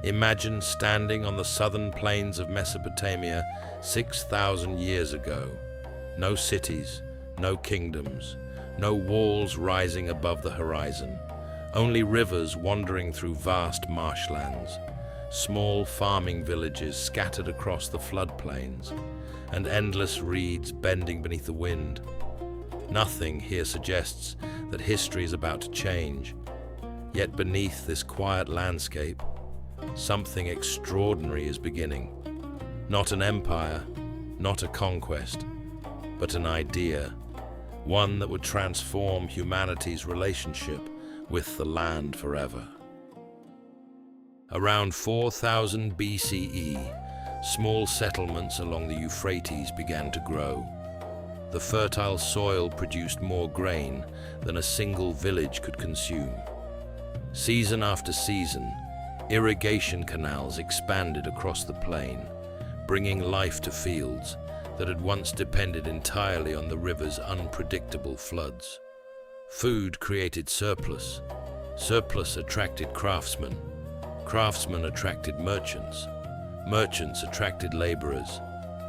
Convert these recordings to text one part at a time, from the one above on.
Imagine standing on the southern plains of Mesopotamia 6,000 years ago. No cities, no kingdoms, no walls rising above the horizon, only rivers wandering through vast marshlands, small farming villages scattered across the floodplains, and endless reeds bending beneath the wind. Nothing here suggests that history is about to change. Yet beneath this quiet landscape, something extraordinary is beginning. Not an empire, not a conquest, but an idea, one that would transform humanity's relationship with the land forever. Around 4000 BCE, small settlements along the Euphrates began to grow. The fertile soil produced more grain than a single village could consume. Season after season, irrigation canals expanded across the plain, bringing life to fields that had once depended entirely on the river's unpredictable floods. Food created surplus. Surplus attracted craftsmen. Craftsmen attracted merchants. Merchants attracted laborers.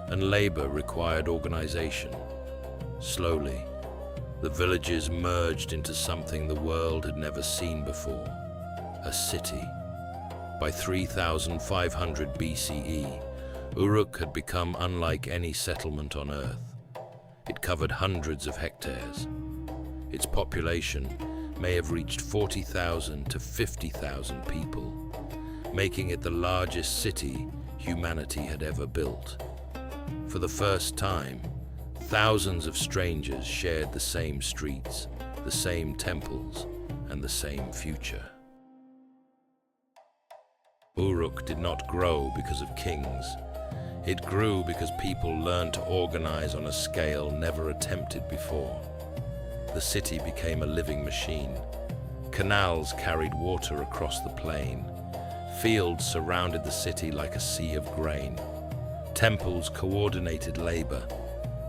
And labor required organization. Slowly, the villages merged into something the world had never seen before, a city. By 3500 BCE, Uruk had become unlike any settlement on Earth. It covered hundreds of hectares. Its population may have reached 40,000 to 50,000 people, making it the largest city humanity had ever built. For the first time, thousands of strangers shared the same streets, the same temples, and the same future. Uruk did not grow because of kings. It grew because people learned to organize on a scale never attempted before. The city became a living machine. Canals carried water across the plain. Fields surrounded the city like a sea of grain. Temples coordinated labor.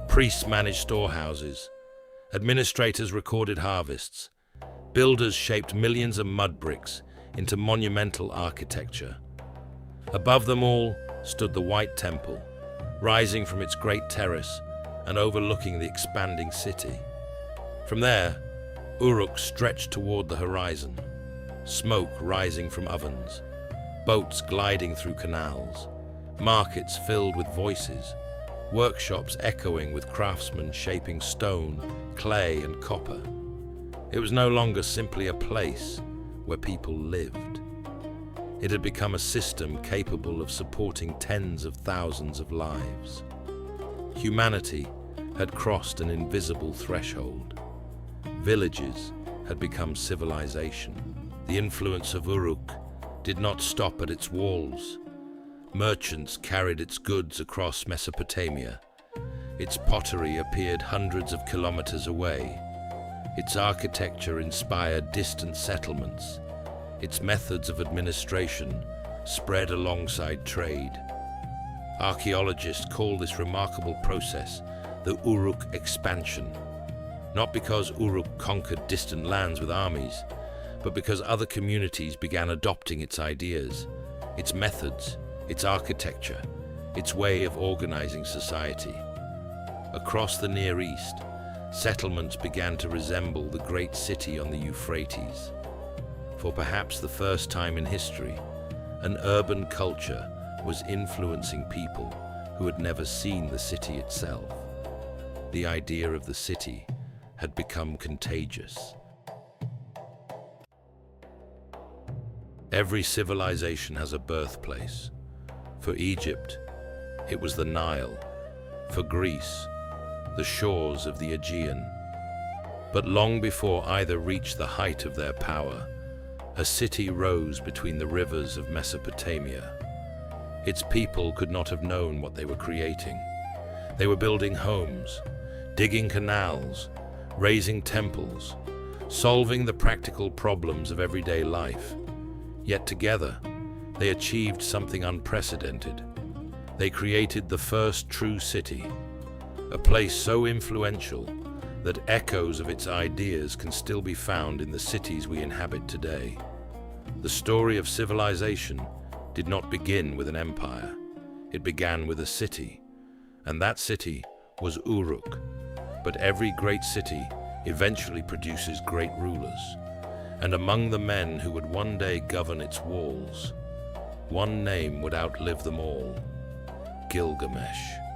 Priests managed storehouses. Administrators recorded harvests. Builders shaped millions of mud bricks into monumental architecture. Above them all stood the White Temple, rising from its great terrace and overlooking the expanding city. From there, Uruk stretched toward the horizon, smoke rising from ovens, boats gliding through canals, markets filled with voices, workshops echoing with craftsmen shaping stone, clay, and copper. It was no longer simply a place where people lived. It had become a system capable of supporting tens of thousands of lives. Humanity had crossed an invisible threshold. Villages had become civilization. The influence of Uruk did not stop at its walls. Merchants carried its goods across Mesopotamia. Its pottery appeared hundreds of kilometers away. Its architecture inspired distant settlements. Its methods of administration spread alongside trade. Archaeologists call this remarkable process the Uruk expansion, not because Uruk conquered distant lands with armies, but because other communities began adopting its ideas, its methods, its architecture, its way of organizing society. Across the Near East, settlements began to resemble the great city on the Euphrates. For perhaps the first time in history, an urban culture was influencing people who had never seen the city itself. The idea of the city had become contagious. Every civilization has a birthplace. For Egypt, it was the Nile. For Greece, the shores of the Aegean. But long before either reached the height of their power, a city rose between the rivers of Mesopotamia. Its people could not have known what they were creating. They were building homes, digging canals, raising temples, solving the practical problems of everyday life. Yet together, they achieved something unprecedented. They created the first true city, a place so influential that echoes of its ideas can still be found in the cities we inhabit today. The story of civilization did not begin with an empire. It began with a city, and that city was Uruk. But every great city eventually produces great rulers, and among the men who would one day govern its walls, one name would outlive them all: Gilgamesh.